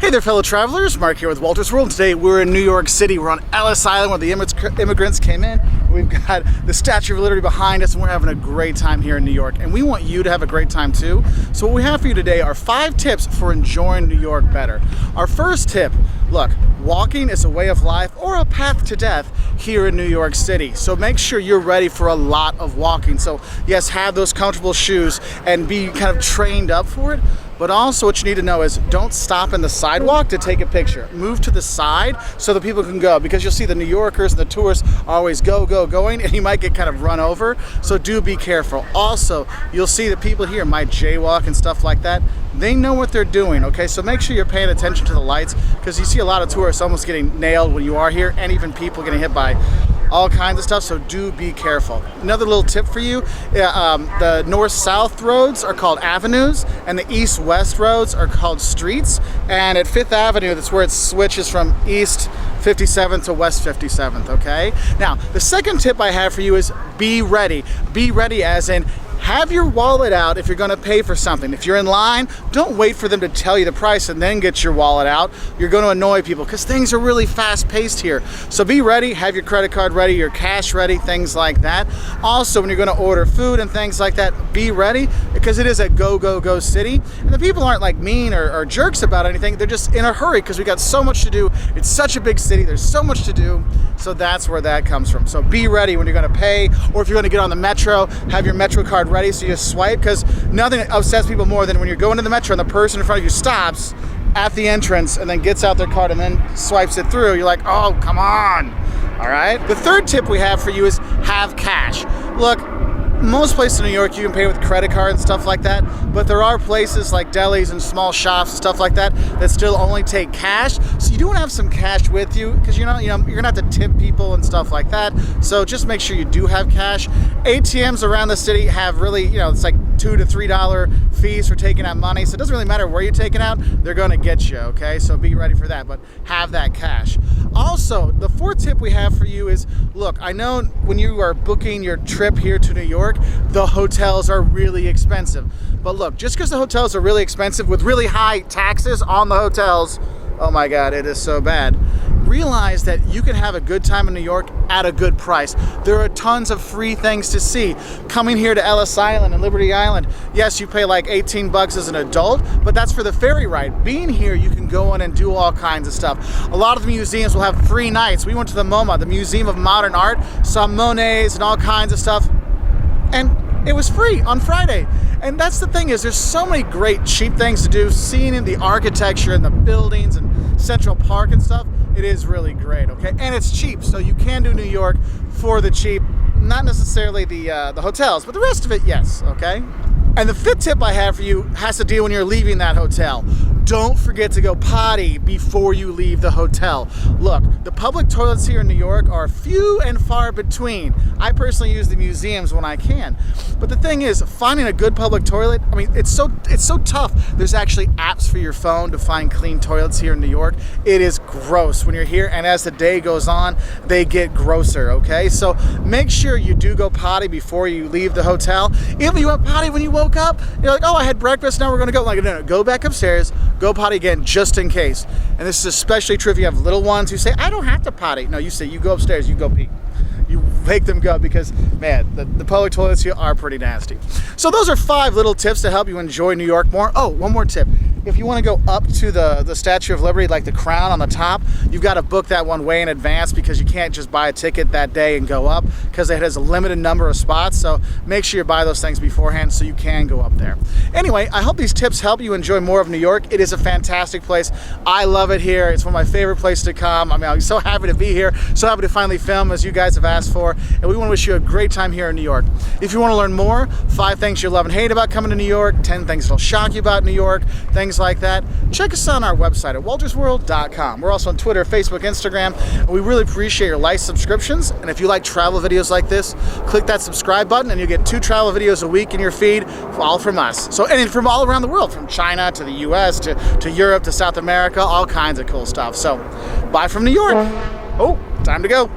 Hey there, fellow travelers. Mark here with Wolters World. Today we're in New York City. We're on Ellis Island where the immigrants came in. We've got the Statue of Liberty behind us and we're having a great time here in New York. And we want you to have a great time too. So what we have for you today are 5 tips for enjoying New York better. Our first tip, look, walking is a way of life or a path to death here in New York City. So make sure you're ready for a lot of walking. So yes, have those comfortable shoes and be kind of trained up for it. But also what you need to know is don't stop in the sidewalk to take a picture. Move to the side so that people can go, because you'll see the New Yorkers and the tourists always going, and you might get kind of run over. So do be careful. Also, you'll see that people here might jaywalk and stuff like that. They know what they're doing, okay? So make sure you're paying attention to the lights, because you see a lot of tourists almost getting nailed when you are here, and even people getting hit by all kinds of stuff, so do be careful. Another little tip for you, the north-south roads are called avenues, and the east-west roads are called streets. And at 5th Avenue, that's where it switches from East 57th to West 57th, okay? Now, the second tip I have for you is be ready. Be ready as in, have your wallet out if you're going to pay for something. If you're in line, don't wait for them to tell you the price and then get your wallet out. You're going to annoy people because things are really fast-paced here. So be ready, have your credit card ready, your cash ready, things like that. Also, when you're going to order food and things like that, be ready, because it is a go city. And the people aren't like mean or jerks about anything. They're just in a hurry because we got so much to do. It's such a big city. There's so much to do. So that's where that comes from. So be ready when you're going to pay, or if you're going to get on the metro, have your metro card ready so you just swipe, because nothing upsets people more than when you're going to the metro and the person in front of you stops at the entrance and then gets out their card and then swipes it through. You're like, oh, come on. All right. The third tip we have for you is have cash. Look, most places in New York you can pay with credit card and stuff like that, but there are places like delis and small shops and stuff like that that still only take cash. So you do want to have some cash with you, because you're gonna have to tip people and stuff like that. So just make sure you do have cash. ATMs around the city have really, it's like $2 to $3 fees for taking out money. So it doesn't really matter where you're taking out, they're gonna get you, okay? So be ready for that, but have that cash. Also, the fourth tip we have for you is, look, I know when you are booking your trip here to New York, the hotels are really expensive. But look, just because the hotels are really expensive with really high taxes on the hotels, oh my God, it is so bad. Realize that you can have a good time in New York at a good price. There are tons of free things to see. Coming here to Ellis Island and Liberty Island, yes, you pay like 18 bucks as an adult, but that's for the ferry ride. Being here, you can go in and do all kinds of stuff. A lot of the museums will have free nights. We went to the MoMA, the Museum of Modern Art, saw Monets and all kinds of stuff, and it was free on Friday. And that's the thing, is there's so many great cheap things to do. Seeing in the architecture and the buildings and Central Park and stuff, it is really great, okay? And it's cheap, so you can do New York for the cheap, not necessarily the hotels, but the rest of it, yes, okay? And the fifth tip I have for you has to deal when you're leaving that hotel. Don't forget to go potty before you leave the hotel. Look, the public toilets here in New York are few and far between. I personally use the museums when I can. But the thing is, finding a good public toilet, I mean, it's so tough. There's actually apps for your phone to find clean toilets here in New York. It is gross when you're here, and as the day goes on, they get grosser, okay? So make sure you do go potty before you leave the hotel. If you went potty when you woke up, you're like, oh, I had breakfast, now we're gonna go. Like, no, go back upstairs, go potty again, just in case. And this is especially true if you have little ones who say, I don't have to potty. No, you say, you go upstairs, you go pee. You make them go, because, man, the public toilets here are pretty nasty. So those are 5 little tips to help you enjoy New York more. Oh, one more tip. If you want to go up to the Statue of Liberty, like the crown on the top, you've got to book that one way in advance, because you can't just buy a ticket that day and go up, because it has a limited number of spots. So make sure you buy those things beforehand so you can go up there. Anyway, I hope these tips help you enjoy more of New York. It is a fantastic place. I love it here. It's one of my favorite places to come. I mean, I'm so happy to be here, so happy to finally film as you guys have asked for, and we want to wish you a great time here in New York. If you want to learn more, 5 things you love and hate about coming to New York, 10 things that'll shock you about New York, things like that, check us out on our website at woltersworld.com. We're also on Twitter, Facebook, Instagram, and we really appreciate your like, subscriptions. And if you like travel videos like this, click that subscribe button and you get 2 travel videos a week in your feed, all from us. So, and from all around the world, from China to the US to Europe to South America, all kinds of cool stuff. So, bye from New York. Oh, time to go.